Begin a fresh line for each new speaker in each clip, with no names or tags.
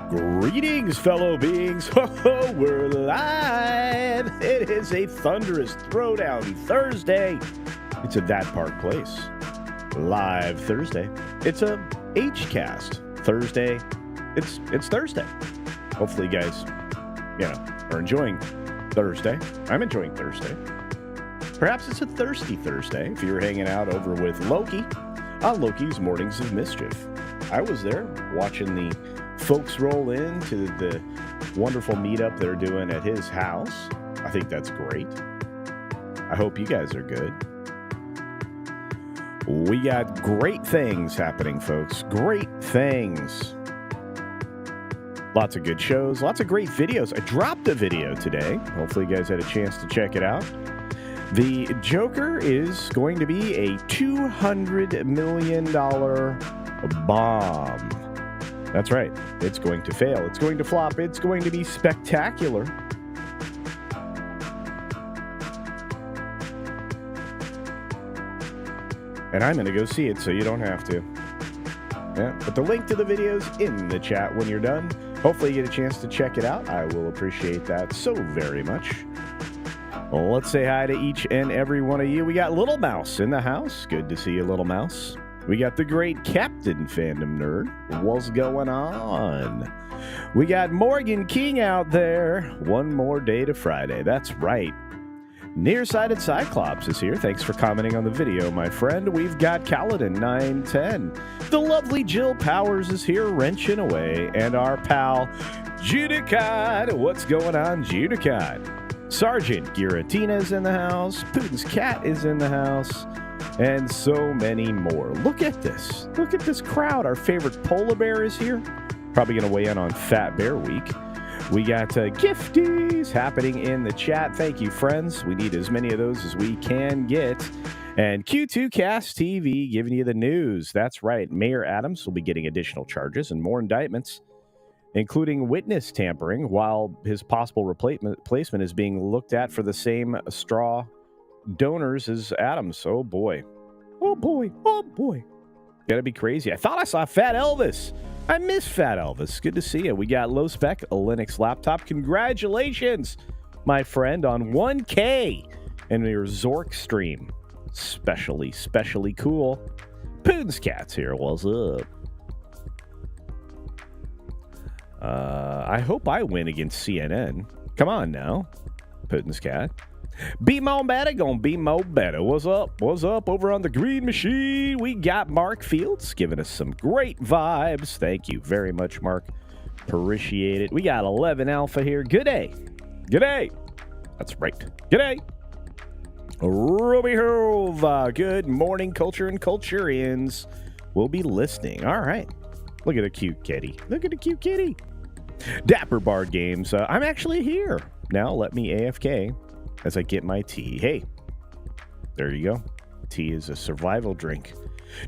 Greetings, fellow beings. Ho, ho, we're live. It is a thunderous throwdown Thursday. It's at That Park Place. Live Thursday. It's a H-cast Thursday. It's Thursday. Hopefully you guys, are enjoying Thursday. I'm enjoying Thursday. Perhaps it's a thirsty Thursday if you're hanging out over with Loki on Loki's Mornings of Mischief. I was there watching the folks roll in to the wonderful meetup they're doing at his house. I think that's great. I hope you guys are good. We got great things happening, folks. Great things. Lots of good shows. Lots of great videos. I dropped a video today. Hopefully you guys had a chance to check it out. The Joker is going to be a $200 million bomb. That's right. It's going to fail. It's going to flop. It's going to be spectacular. And I'm going to go see it so you don't have to. Yeah, but the link to the video's in the chat when you're done. Hopefully you get a chance to check it out. I will appreciate that so very much. Well, let's say hi to each and every one of you. We got Little Mouse in the house. Good to see you, Little Mouse. We got the great Captain Fandom Nerd. What's going on? We got Morgan King out there. One more day to Friday. That's right. Nearsighted Cyclops is here. Thanks for commenting on the video, my friend. We've got Kaladin 910. The lovely Jill Powers is here wrenching away. And our pal, Judicod. What's going on, Judicod? Sergeant Giratina is in the house. Putin's cat is in the house. And so many more. Look at this. Look at this crowd. Our favorite polar bear is here. Probably going to weigh in on Fat Bear Week. We got gifties happening in the chat. Thank you, friends. We need as many of those as we can get. And Q2 Cast TV giving you the news. That's right. Mayor Adams will be getting additional charges and more indictments, including witness tampering, while his possible replacement is being looked at for the same straw donors as Adams. Oh boy. Oh boy. Oh boy. Gotta be crazy. I thought I saw Fat Elvis. I miss Fat Elvis. Good to see you. We got low spec, a Linux laptop. Congratulations, my friend, on 1K and your Zork stream. Specially cool. Poon's Cat's here. What's up? I hope I win against CNN. Come on now, Putin's Cat. Be more better, gonna be more better. What's up? What's up over on the Green Machine? We got Mark Fields giving us some great vibes. Thank you very much, Mark. Appreciate it. We got 11 Alpha here. Good day. Good day. That's right. Good day. Ruby Hove. Good morning, culture and culturians. We'll be listening. All right. Look at the cute kitty. Look at the cute kitty. Dapper Bard Games. I'm actually here. Now let me AFK as I get my tea. Hey, there you go. Tea is a survival drink.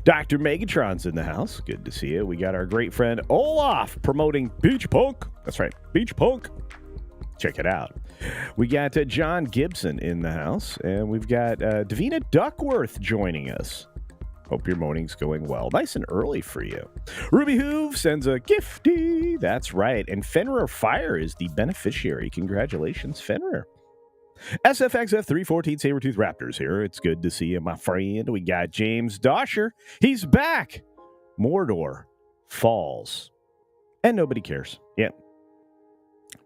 Dr. Megatron's in the house. Good to see you. We got our great friend Olaf promoting Beach Punk. That's right, Beach Punk. Check it out. We got John Gibson in the house, and we've got Davina Duckworth joining us. Hope your morning's going well. Nice and early for you. Ruby Hoove sends a gifty. That's right. And Fenrir Fire is the beneficiary. Congratulations, Fenrir. SFXF314 Sabertooth Raptors here. It's good to see you, my friend. We got James Dosher. He's back. Mordor falls. And nobody cares. Yeah.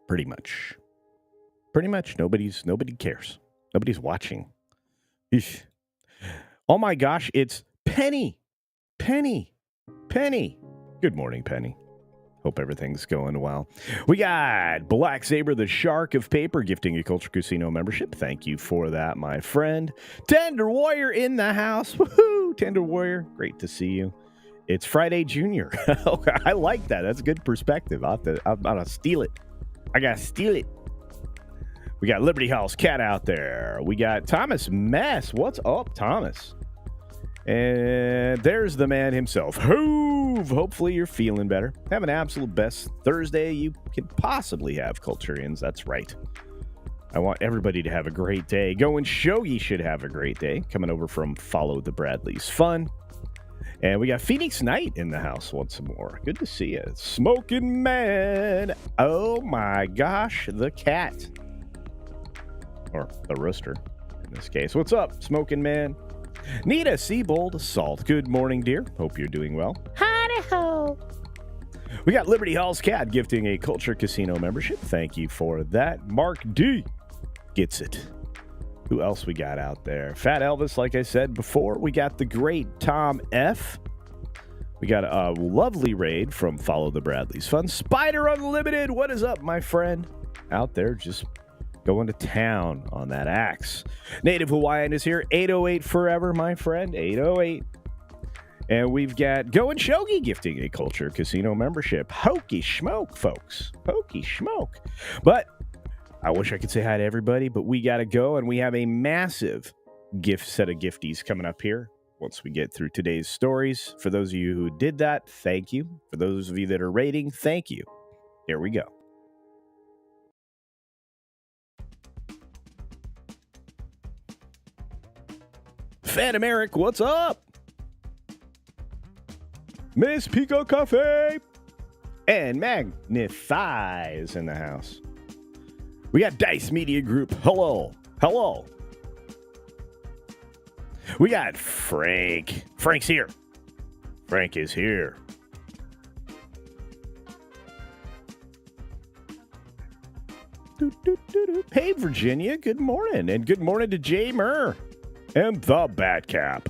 Pretty much. Nobody cares. Nobody's watching. Eesh. Oh my gosh, it's Penny. Good morning, Penny. Hope everything's going well. We got Black Saber, the Shark of Paper, gifting a Culture Casino membership. Thank you for that, my friend. Tender Warrior in the house. Woohoo! Tender Warrior, great to see you. It's Friday Junior. I like that. That's a good perspective. I'm gonna steal it. I gotta steal it. We got Liberty House Cat out there. We got Thomas Mess. What's up, Thomas? And there's the man himself. Hoove! Hopefully you're feeling better. Have an absolute best Thursday you can possibly have, Culturians. That's right. I want everybody to have a great day. Go and Shogi should have a great day. Coming over from Follow the Bradleys Fun. And we got Phoenix Knight in the house once more. Good to see you. Smoking Man. Oh my gosh, the cat. Or the rooster in this case. What's up, Smoking Man? Nita Seabold Salt. Good morning, dear. Hope you're doing well. Howdy-ho. We got Liberty Hall's Cat gifting a Culture Casino membership. Thank you for that. Mark D gets it. Who else we got out there? Fat Elvis, like I said before. We got the great Tom F. We got a lovely raid from Follow the Bradleys Fun. Spider Unlimited, what is up, my friend? Out there just going to town on that axe. Native Hawaiian is here. 808 forever, my friend. 808. And we've got Go and Shogi gifting a Culture Casino membership. Hokey schmoke, folks. Hokey schmoke. But I wish I could say hi to everybody, but we got to go, and we have a massive set of gifties coming up here once we get through today's stories. For those of you who did that, thank you. For those of you that are rating, thank you. Here we go. Phantom Eric, what's up? Miss Pico Cafe and Magnifies in the house. We got Dice Media Group. Hello. Hello. We got Frank. Frank's here. Frank is here. Hey, Virginia. Good morning. And good morning to Jay Murr and the Batcap.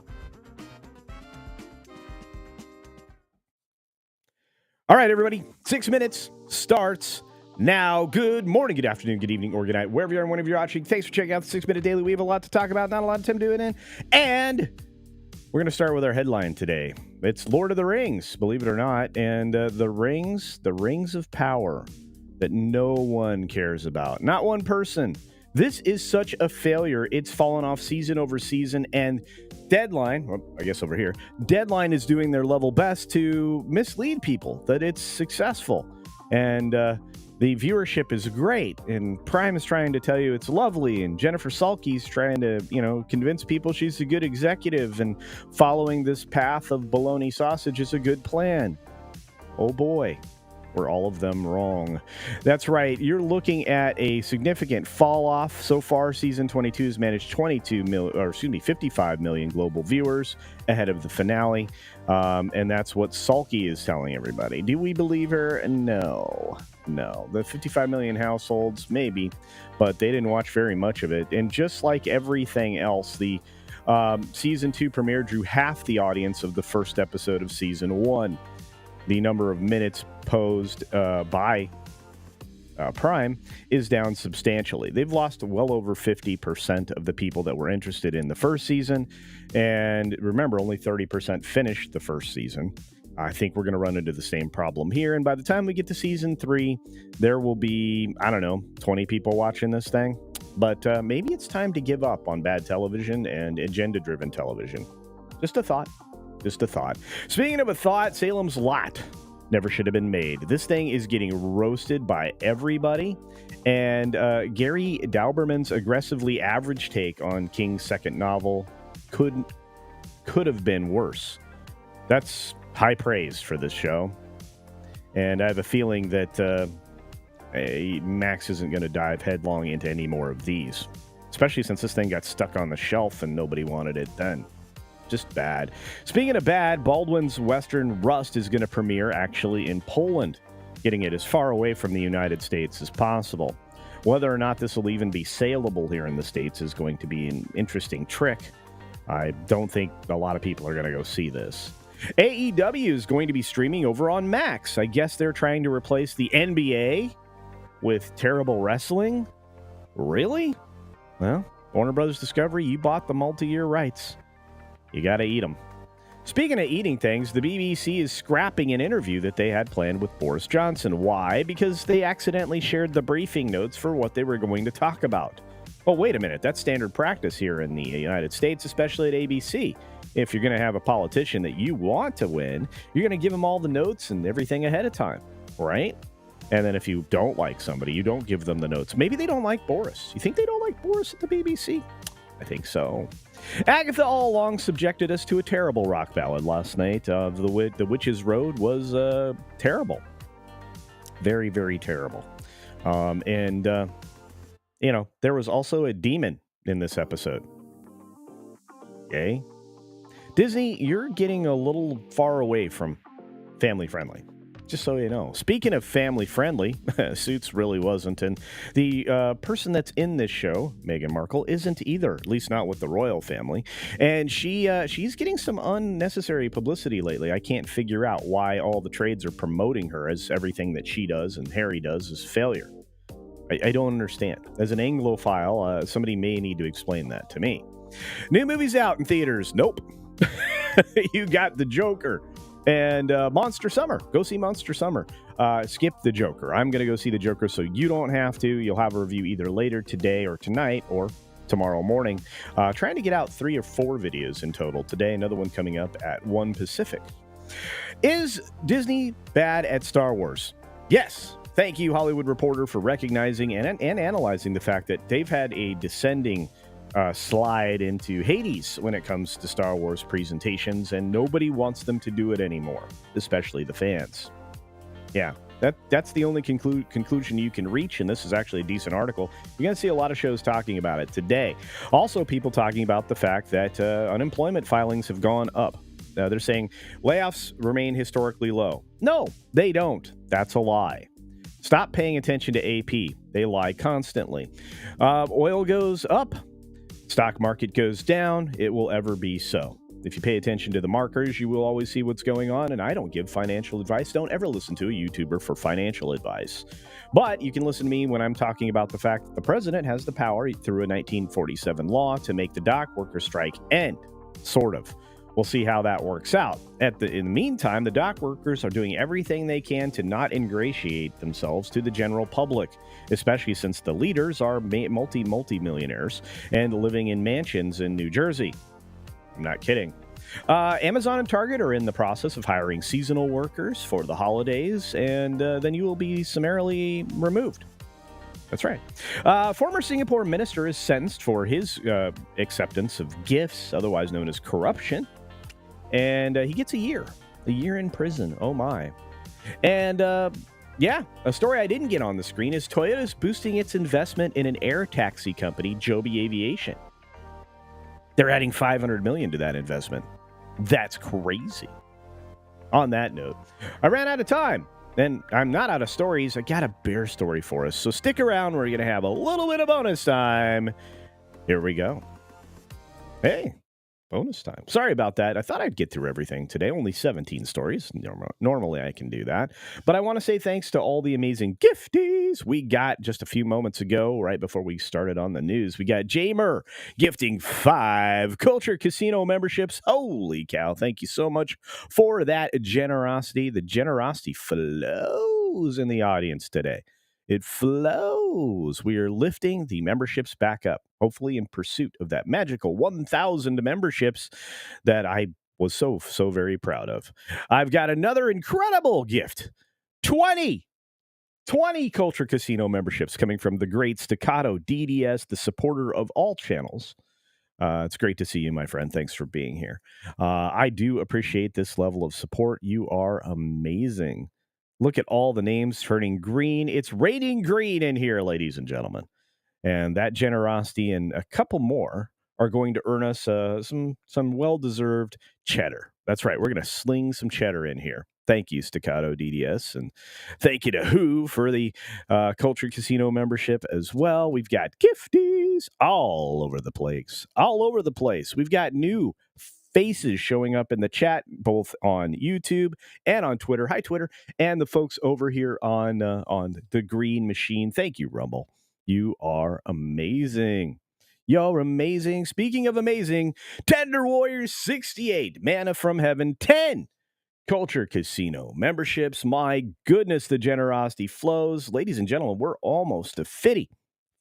All right, everybody. 6 minutes starts now. Good morning, good afternoon, good evening, or good night, wherever you are and whenever you're watching. Thanks for checking out the 6 Minute Daily. We have a lot to talk about, not a lot of time doing it. And we're going to start with our headline today. It's Lord of the Rings, believe it or not. And the rings of power that no one cares about. Not one person. This is such a failure. It's fallen off season over season. And Deadline, well, I guess over here, Deadline is doing their level best to mislead people that it's successful. And the viewership is great. And Prime is trying to tell you it's lovely. And Jenifer Salke's trying to, convince people she's a good executive. And following this path of bologna sausage is a good plan. Oh boy. Were all of them wrong? That's right. You're looking at a significant fall off. So far, season 22 has managed 55 million global viewers ahead of the finale. And that's what Salke is telling everybody. Do we believe her? No. The 55 million households, maybe, but they didn't watch very much of it. And just like everything else, the season 2 premiere drew half the audience of the first episode of season 1. The number of minutes posed by Prime is down substantially. They've lost well over 50% of the people that were interested in the first season. And remember, only 30% finished the first season. I think we're going to run into the same problem here. And by the time we get to season 3, there will be, 20 people watching this thing. But maybe it's time to give up on bad television and agenda-driven television. Just a thought. Speaking of a thought, Salem's Lot never should have been made. This thing is getting roasted by everybody. And Gary Dauberman's aggressively average take on King's second novel could have been worse. That's high praise for this show. And I have a feeling that Max isn't going to dive headlong into any more of these, especially since this thing got stuck on the shelf and nobody wanted it then. Just bad. Speaking of bad, Baldwin's Western Rust is going to premiere actually in Poland, getting it as far away from the United States as possible. Whether or not this will even be saleable here in the States is going to be an interesting trick. I don't think a lot of people are going to go see this. AEW is going to be streaming over on Max. I guess they're trying to replace the NBA with terrible wrestling. Really? Well, Warner Brothers Discovery, you bought the multi-year rights. You got to eat them. Speaking of eating things, the BBC is scrapping an interview that they had planned with Boris Johnson. Why? Because they accidentally shared the briefing notes for what they were going to talk about. Well, wait a minute. That's standard practice here in the United States, especially at ABC. If you're going to have a politician that you want to win, you're going to give them all the notes and everything ahead of time, right? And then if you don't like somebody, you don't give them the notes. Maybe they don't like Boris. You think they don't like Boris at the BBC? I think so. Agatha all along subjected us to a terrible rock ballad last night. The Witch's Road was terrible. Very, very terrible. And there was also a demon in this episode. Okay? Disney, you're getting a little far away from family friendly. Just so you know. Speaking of family friendly, Suits really wasn't. And the person that's in this show, Meghan Markle, isn't either, at least not with the royal family. And she's getting some unnecessary publicity lately. I can't figure out why all the trades are promoting her as everything that she does and Harry does is failure. I don't understand. As an Anglophile, somebody may need to explain that to me. New movies out in theaters. Nope. You got The Joker. And Monster Summer. Go see Monster Summer. Skip The Joker. I'm going to go see The Joker so you don't have to. You'll have a review either later today or tonight or tomorrow morning. Trying to get out 3 or 4 videos in total today. Another one coming up at 1 Pacific. Is Disney bad at Star Wars? Yes. Thank you, Hollywood Reporter, for recognizing and analyzing the fact that they've had a descending slide into Hades when it comes to Star Wars presentations, and nobody wants them to do it anymore, especially the fans. Yeah, that's the only conclusion you can reach, and this is actually a decent article. You're going to see a lot of shows talking about it today. Also, people talking about the fact that unemployment filings have gone up. They're saying layoffs remain historically low. No, they don't. That's a lie. Stop paying attention to AP. They lie constantly. Oil goes up. Stock market goes down. It will ever be so. If you pay attention to the markers, you will always see what's going on. And I don't give financial advice. Don't ever listen to a YouTuber for financial advice. But you can listen to me when I'm talking about the fact that the president has the power through a 1947 law to make the dock worker strike end. Sort of. We'll see how that works out. In the meantime, the dock workers are doing everything they can to not ingratiate themselves to the general public, especially since the leaders are multi-millionaires and living in mansions in New Jersey. I'm not kidding. Amazon and Target are in the process of hiring seasonal workers for the holidays, and then you will be summarily removed. That's right. Former Singapore minister is sentenced for his acceptance of gifts, otherwise known as corruption. And he gets a year in prison. Oh, my. And, a story I didn't get on the screen is Toyota's boosting its investment in an air taxi company, Joby Aviation. They're adding $500 million to that investment. That's crazy. On that note, I ran out of time. And I'm not out of stories. I got a bear story for us. So stick around. We're going to have a little bit of bonus time. Here we go. Hey. Bonus time. Sorry about that. I thought I'd get through everything today. Only 17 stories. Normally I can do that. But I want to say thanks to all the amazing gifties we got just a few moments ago, right before we started on the news. We got Jamer gifting 5 Culture Casino memberships. Holy cow. Thank you so much for that generosity. The generosity flows in the audience today. It flows. We are lifting the memberships back up, hopefully in pursuit of that magical 1,000 memberships that I was so very proud of. I've got another incredible gift. 20 Culture Casino memberships coming from the great Staccato DDS, the supporter of all channels. It's great to see you, my friend. Thanks for being here. I do appreciate this level of support. You are amazing. Look at all the names turning green. It's raining green in here, ladies and gentlemen. And that generosity and a couple more are going to earn us some well-deserved cheddar. That's right. We're going to sling some cheddar in here. Thank you, Staccato DDS. And thank you to Who for the Culture Casino membership as well. We've got gifties all over the place. All over the place. We've got new faces showing up in the chat, both on YouTube and on Twitter. Hi, Twitter. And the folks over here on the Green Machine. Thank you, Rumble. You are amazing. You're amazing. Speaking of amazing, Tender Warriors 68, Manna from Heaven 10. Culture Casino memberships. My goodness, the generosity flows. Ladies and gentlemen, we're almost to 50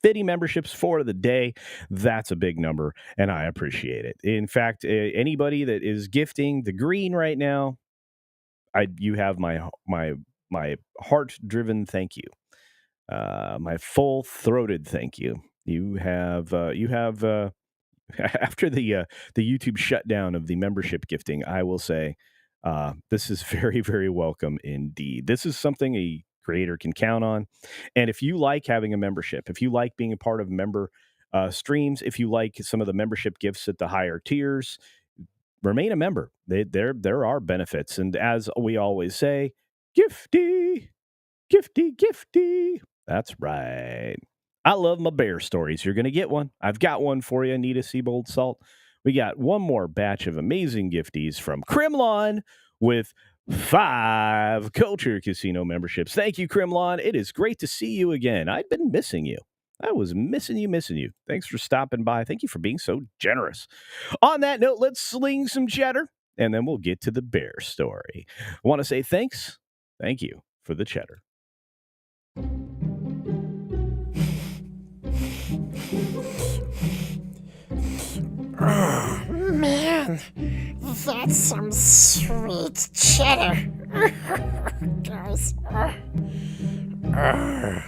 memberships for the day. That's a big number, and I appreciate it. In fact, anybody that is gifting the green right now, you have my heart-driven thank you, my full-throated thank you. You have After the YouTube shutdown of the membership gifting, I will say this is very, very welcome indeed. This is something a creator can count on. And if you like having a membership, if you like being a part of member streams, if you like some of the membership gifts at the higher tiers, remain a member. There are benefits. And as we always say, gifty, gifty, gifty. That's right. I love my bear stories. You're going to get one. I've got one for you, Anita Seabold Salt. We got one more batch of amazing gifties from Crimlon with 5 Culture Casino memberships. Thank you, Crimlon. It is great to see you again. I've been missing you. I was missing you. Thanks for stopping by. Thank you for being so generous. On that note, let's sling some cheddar, and then we'll get to the bear story. I want to say thanks. Thank you for the cheddar.
Oh, man, that's some sweet cheddar. Guys. Yeah.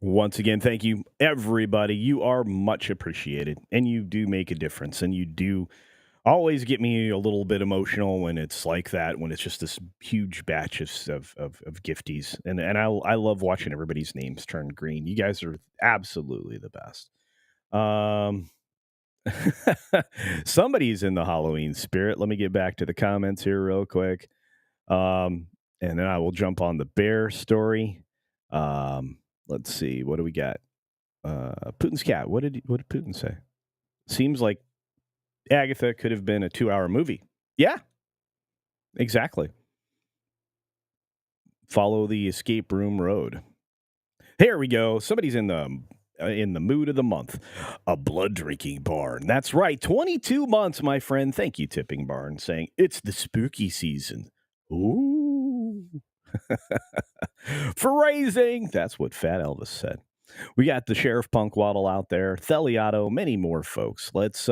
Once again, thank you, everybody. You are much appreciated, and you do make a difference, and you do always get me a little bit emotional when it's like that, when it's just this huge batch of gifties. And I love watching everybody's names turn green. You guys are absolutely the best. Somebody's in the Halloween spirit. Let me get back to the comments here real quick. And then I will jump on the bear story. Let's see. What do we got? Putin's cat. What did Putin say? Seems like Agatha could have been a 2-hour movie. Yeah, exactly. Follow the escape room road. Here we go. Somebody's in the mood of the month. A blood drinking barn. That's right. 22 months, my friend. Thank you, Tipping Barn, saying it's the spooky season. Ooh. Phrasing. That's what Fat Elvis said. We got the Sheriff Punk Waddle out there, Theliato, many more folks. Let's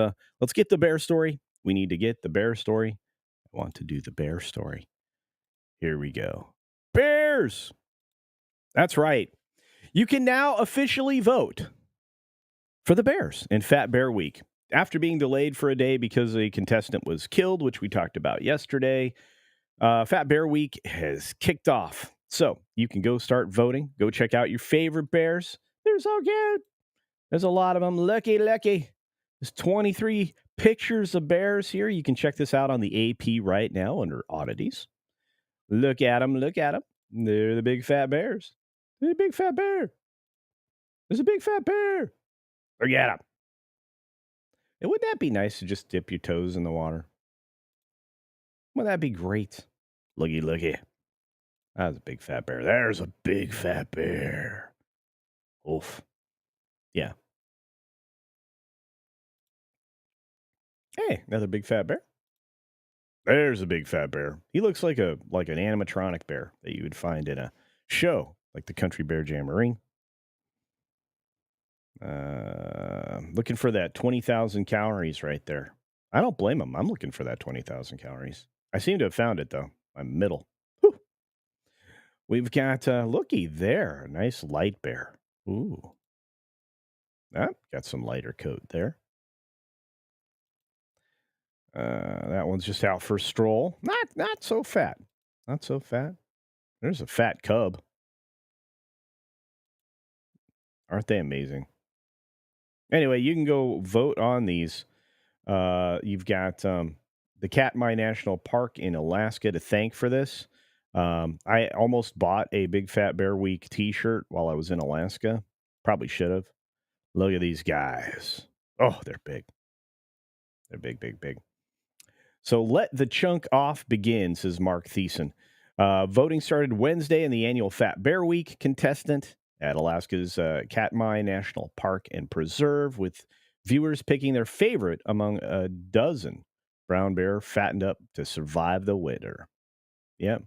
get the bear story. We need to get the bear story. I want to do the bear story. Here we go. Bears. That's right. You can now officially vote for the Bears in Fat Bear Week. After being delayed for a day because a contestant was killed, which we talked about yesterday, Fat Bear Week has kicked off. So you can go start voting. Go check out your favorite bears. They're so cute. There's a lot of them. Lucky. There's 23 pictures of bears here. You can check this out on the AP right now under oddities. Look at them. They're the big fat bears. They're a big fat bear. There's a big fat bear. Look at them. And wouldn't that be nice to just dip your toes in the water? Wouldn't that be great? Looky. That's a big fat bear. There's a big fat bear. Oof. Yeah. Hey, another big fat bear. There's a big fat bear. He looks like an animatronic bear that you would find in a show like the Country Bear Jamboree. Looking for that 20,000 calories right there. I don't blame him. I'm looking for that 20,000 calories. I seem to have found it, though. I'm middle. Whew. We've got, looky there, a nice light bear. Ooh. Got some lighter coat there. That one's just out for a stroll. Not so fat. Not so fat. There's a fat cub. Aren't they amazing? Anyway, you can go vote on these. You've got the Katmai National Park in Alaska to thank for this. I almost bought a Big Fat Bear Week t-shirt while I was in Alaska. Probably should have. Look at these guys. Oh, they're big. They're big. So let the chunk off begin, says Mark Thiessen. Voting started Wednesday in the annual Fat Bear Week contestant at Alaska's Katmai National Park and Preserve, with viewers picking their favorite among a dozen brown bear fattened up to survive the winter. Yep.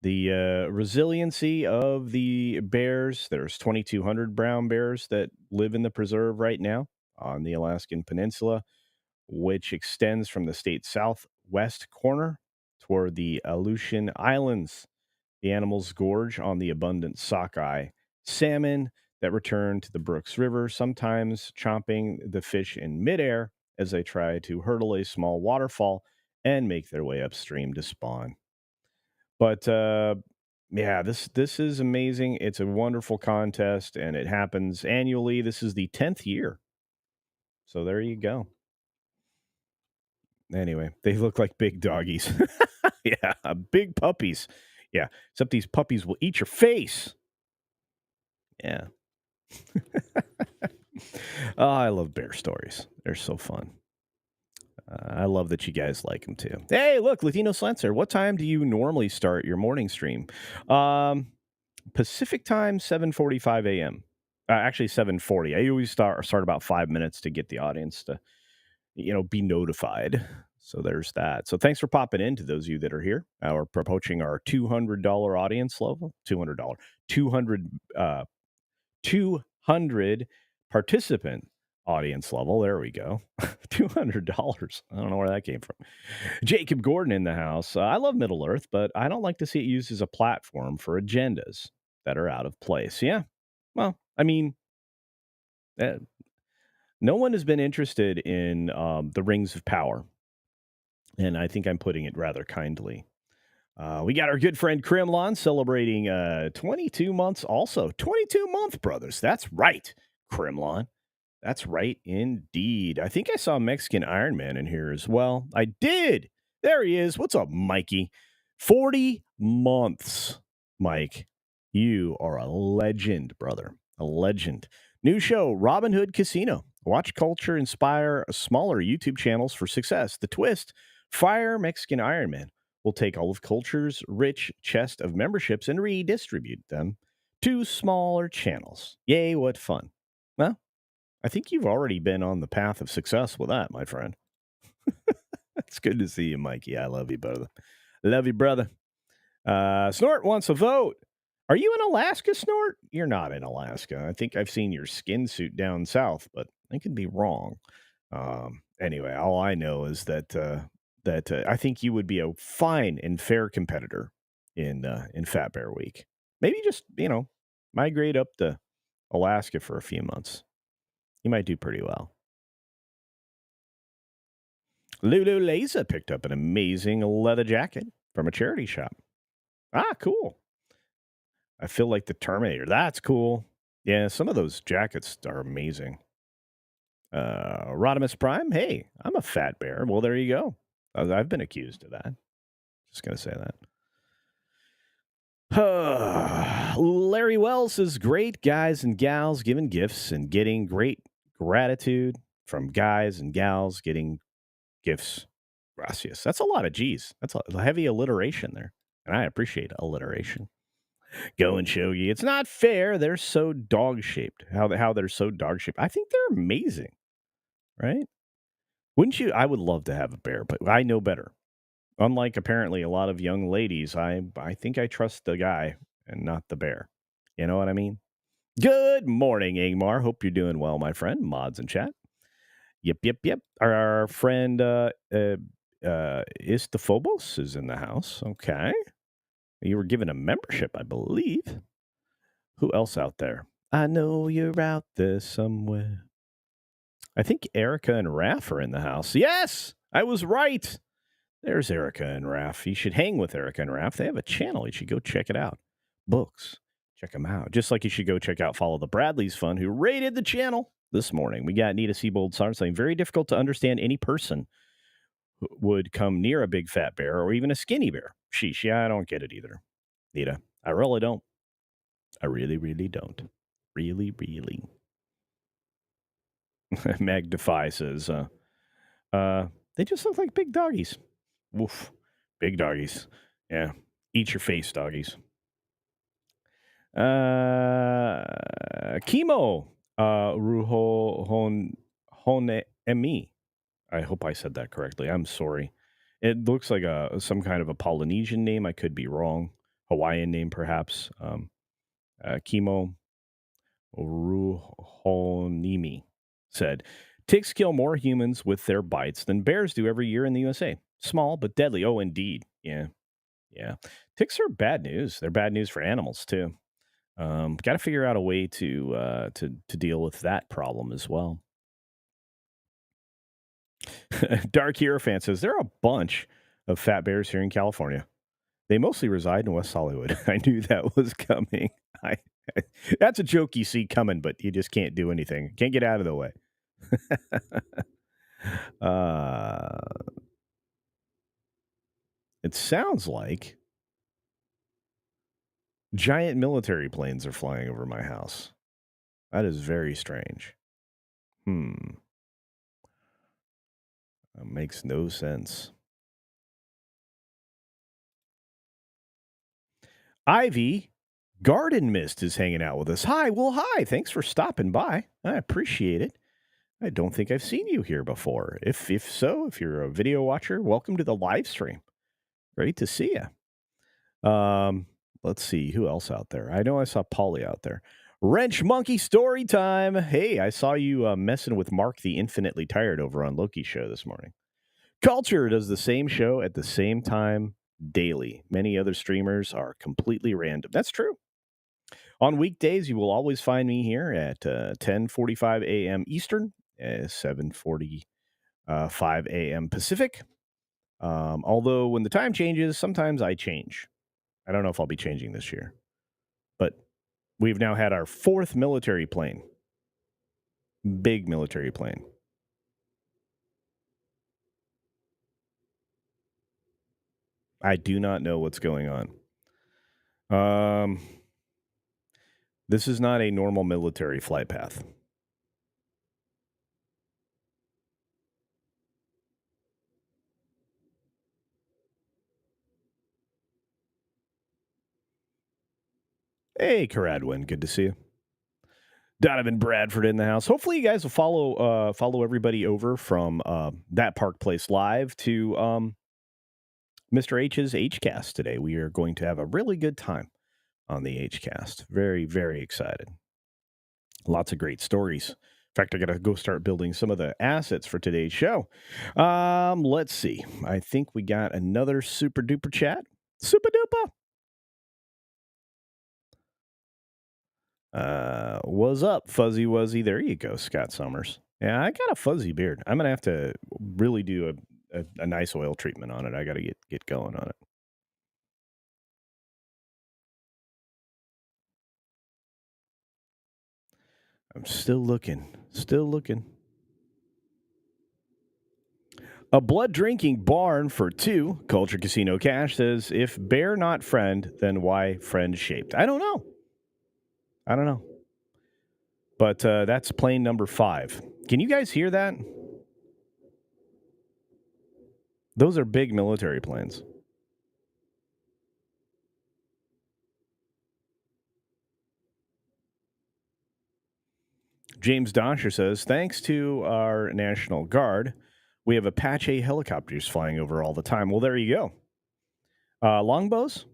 The resiliency of the bears, there's 2,200 brown bears that live in the preserve right now on the Alaskan Peninsula, which extends from the state's southwest corner toward the Aleutian Islands. The animals gorge on the abundant sockeye salmon that return to the Brooks River, sometimes chomping the fish in midair as they try to hurdle a small waterfall and make their way upstream to spawn. But yeah, this is amazing. It's a wonderful contest, and it happens annually. This is the 10th year. So there you go. Anyway, they look like big doggies. Yeah, big puppies. Yeah, except these puppies will eat your face. Yeah. Oh, I love bear stories. They're so fun. I love that you guys like them too. Hey, look, Latino Slancer, what time do you normally start your morning stream? Um, Pacific time, 7:45 a.m. Actually, 7:40. I always start about 5 minutes to get the audience to, be notified. So there's that. So thanks for popping in to those of you that are here. We're approaching our $200 audience level. $200, 200 200 participant audience level. There we go. $200. I don't know where that came from. Jacob Gordon in the house. I love Middle Earth, but I don't like to see it used as a platform for agendas that are out of place. Yeah. Well, I mean, uh, no one has been interested in the Rings of Power. And I think I'm putting it rather kindly. We got our good friend Kremlon celebrating 22 months also. 22-month brothers. That's right, Kremlon. That's right indeed. I think I saw Mexican Iron Man in here as well. I did. There he is. What's up, Mikey? 40 months, Mike. You are a legend, brother. A legend. New show, Robin Hood Casino. Watch culture inspire smaller YouTube channels for success. The twist, Fire Mexican Iron Man will take all of culture's rich chest of memberships and redistribute them to smaller channels. Yay, what fun. Well, I think you've already been on the path of success with that, my friend. It's good to see you, Mikey. I love you, brother. Love you, brother. Snort wants a vote. Are you in Alaska, Snort? You're not in Alaska. I think I've seen your skin suit down south, but I could be wrong. Anyway, all I know is that I think you would be a fine and fair competitor in Fat Bear Week. Maybe just migrate up to Alaska for a few months. You might do pretty well. Lulu Laza picked up an amazing leather jacket from a charity shop. Ah, cool. I feel like the Terminator. That's cool. Yeah, some of those jackets are amazing. Rodimus Prime. Hey, I'm a fat bear. Well, there you go. I've been accused of that. Just going to say that. Larry Wells says, great guys and gals giving gifts and getting great gratitude from guys and gals getting gifts. Gracias. That's a lot of G's. That's a heavy alliteration there. And I appreciate alliteration. Go and Shogi. It's not fair. They're so dog-shaped. How they're so dog-shaped. I think they're amazing. Right? Wouldn't you? I would love to have a bear, but I know better. Unlike apparently a lot of young ladies, I think I trust the guy and not the bear. You know what I mean? Good morning, Ingmar. Hope you're doing well, my friend. Mods in chat. Yep. Our friend Istophobos is in the house. Okay. You were given a membership, I believe. Who else out there? I know you're out there somewhere. I think Erica and Raph are in the house. Yes, I was right. There's Erica and Raph. You should hang with Erica and Raph. They have a channel. You should go check it out. Books. Check them out. Just like you should go check out Follow the Bradleys Fun, who rated the channel this morning. We got Nita Seabold saying, very difficult to understand any person who would come near a big fat bear or even a skinny bear. Sheesh, yeah, I don't get it either. Nita, I really don't. I really, really don't. Really. Magnify says, they just look like big doggies. Woof. Big doggies. Yeah. Eat your face, doggies. Chemo. Ruho Hone Emi. I hope I said that correctly. I'm sorry. It looks like some kind of a Polynesian name. I could be wrong. Hawaiian name, perhaps. Chemo Ruhonimi said, ticks kill more humans with their bites than bears do every year in the USA. Small, but deadly. Oh, indeed. Yeah. Ticks are bad news. They're bad news for animals, too. Got to figure out a way to deal with that problem as well. Dark Hierophant says there are a bunch of fat bears here in California. They mostly reside in West Hollywood. I knew that was coming. I, that's a joke you see coming, but you just can't do anything. Can't get out of the way. uh, it sounds like giant military planes are flying over my house. That is very strange. That makes no sense. Ivy Garden Mist is hanging out with us. Hi. Well, hi. Thanks for stopping by. I appreciate it. I don't think I've seen you here before. If so, if you're a video watcher, welcome to the live stream. Great to see you. Let's see who else out there. I know I saw Polly out there. Wrench Monkey story time. Hey, I saw you messing with Mark the Infinitely Tired over on Loki's show this morning. Culture does the same show at the same time daily. Many other streamers are completely random. That's true. On weekdays, you will always find me here at 10:45 a.m. Eastern, 7:45 a.m. Pacific. Although when the time changes, sometimes I change. I don't know if I'll be changing this year, but we've now had our fourth military plane, big military plane. I do not know what's going on. This is not a normal military flight path. Hey, Caradwin, good to see you. Donovan Bradford in the house. Hopefully, you guys will follow everybody over from that Park Place Live to Mr. H's Hcast today. We are going to have a really good time on the Hcast. Very, very excited. Lots of great stories. In fact, I got to go start building some of the assets for today's show. Let's see. I think we got another super duper chat. Super duper. What's up, Fuzzy Wuzzy? There you go, Scott Summers. Yeah, I got a fuzzy beard. I'm gonna have to really do a nice oil treatment on it. I got to get going on it. I'm still looking. Still looking. A blood drinking barn for two. Culture Casino Cash says, if bear not friend, then why friend shaped? I don't know. But that's plane number 5. Can you guys hear that? Those are big military planes. James Dosher says, thanks to our National Guard, we have Apache helicopters flying over all the time. Well, there you go. Longbows?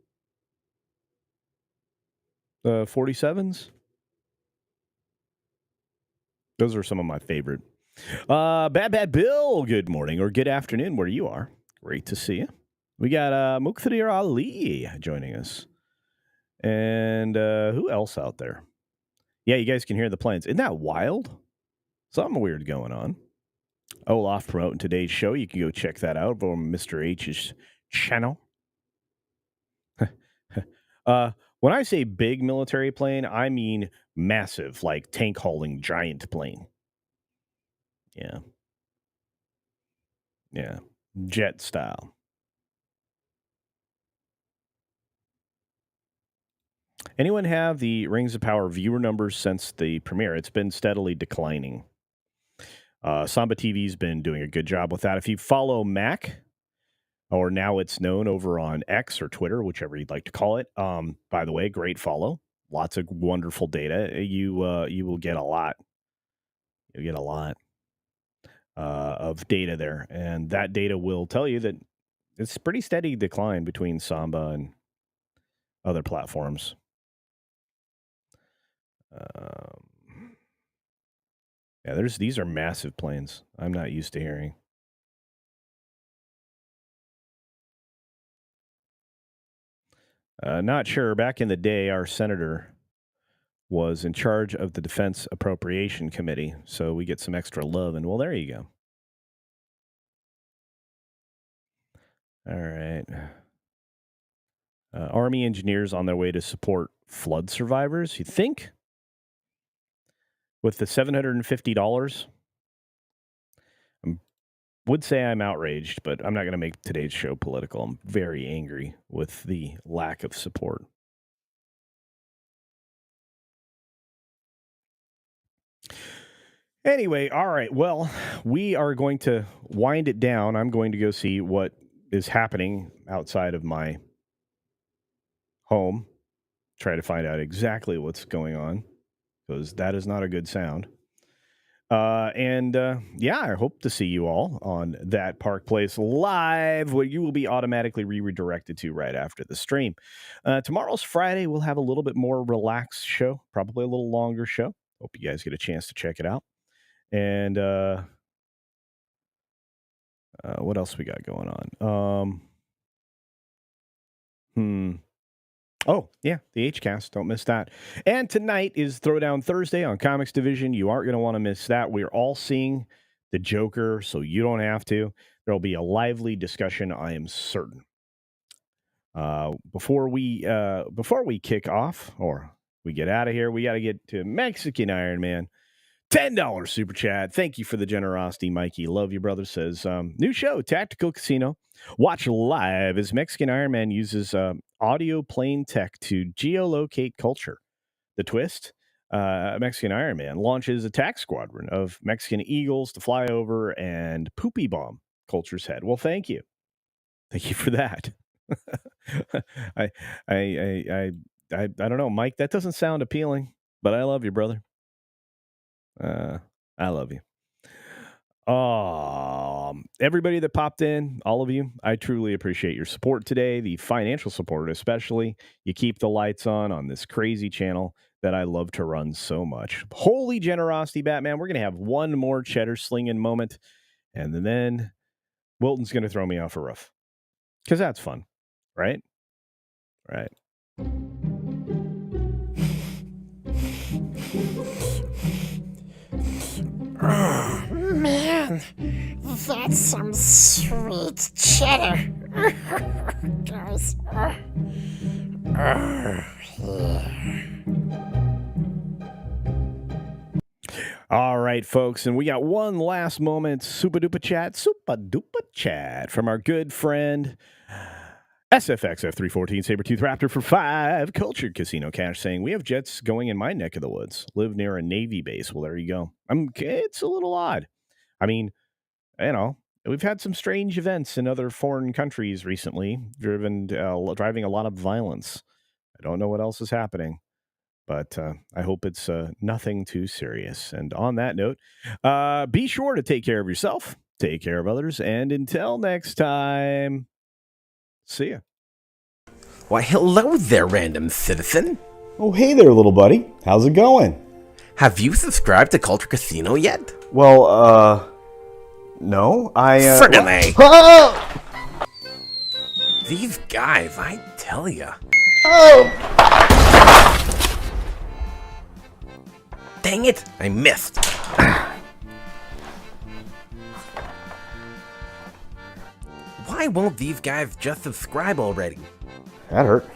47s? Those are some of my favorite. Bad Bill, good morning or good afternoon where you are. Great to see you. We got Muqtadir Ali joining us. And who else out there? Yeah, you guys can hear the planes. Isn't that wild? Something weird going on. Olaf promoting today's show. You can go check that out on Mr. H's channel. When I say big military plane, I mean massive, like tank hauling giant plane. Yeah. Yeah. Jet style. Anyone have the Rings of Power viewer numbers since the premiere? It's been steadily declining. Samba TV's been doing a good job with that. If you follow Mac, or now it's known over on X or Twitter, whichever you'd like to call it. By the way, great follow. Lots of wonderful data. You will get a lot. You'll get a lot of data there, and that data will tell you that it's pretty steady decline between Samba and other platforms. Yeah, these are massive planes. I'm not used to hearing. Not sure. Back in the day, our senator was in charge of the Defense Appropriation Committee, so we get some extra love. And well, there you go. All right. Army engineers on their way to support flood survivors. You think? With the $750, I would say I'm outraged, but I'm not going to make today's show political. I'm very angry with the lack of support. Anyway, all right. Well, we are going to wind it down. I'm going to go see what is happening outside of my home, try to find out exactly what's going on, because that is not a good sound. Yeah, I hope to see you all on that Park Place Live, where you will be automatically redirected to right after the stream. Tomorrow's Friday. We'll have a little bit more relaxed show, probably a little longer show. Hope you guys get a chance to check it out. And what else we got going on? Oh, yeah, the H-Cast. Don't miss that. And tonight is Throwdown Thursday on Comics Division. You aren't going to want to miss that. We're all seeing the Joker, so you don't have to. There'll be a lively discussion, I am certain. Before we kick off, or we get out of here, we got to get to Mexican Iron Man. $10 super chat. Thank you for the generosity, Mikey. Love you, brother. Says, new show, Tactical Casino. Watch live as Mexican Iron Man uses audio plane tech to geolocate culture. The twist, Mexican Iron Man launches a attack squadron of Mexican eagles to fly over and poopy bomb culture's head. Well, thank you. Thank you for that. I don't know, Mike, that doesn't sound appealing, but I love you, brother. I love you. Everybody that popped in, all of you, I truly appreciate your support today, the financial support especially. You keep the lights on this crazy channel that I love to run so much. Holy generosity, Batman. We're going to have one more cheddar slinging moment, and then Wilton's going to throw me off a roof. Because that's fun, right? Right.
Oh, man, that's some sweet cheddar. Guys, yeah.
All right, folks, and we got one last moment, super duper chat from our good friend SFXF314 Sabertooth Raptor for 5 Cultured Casino Cash, saying, we have jets going in my neck of the woods. Live near a Navy base. Well, there you go. It's a little odd. I mean, we've had some strange events in other foreign countries recently, driving a lot of violence. I don't know what else is happening, but I hope it's nothing too serious. And on that note, be sure to take care of yourself, take care of others, and until next time, see ya.
Why, hello there, random citizen.
Oh, hey there, little buddy. How's it going?
Have you subscribed to Culture Casino yet?
Well, no.
Friggin'
Oh!
These guys, I tell ya.
Oh!
Dang it, I missed. Why won't these guys just subscribe already?
That hurt.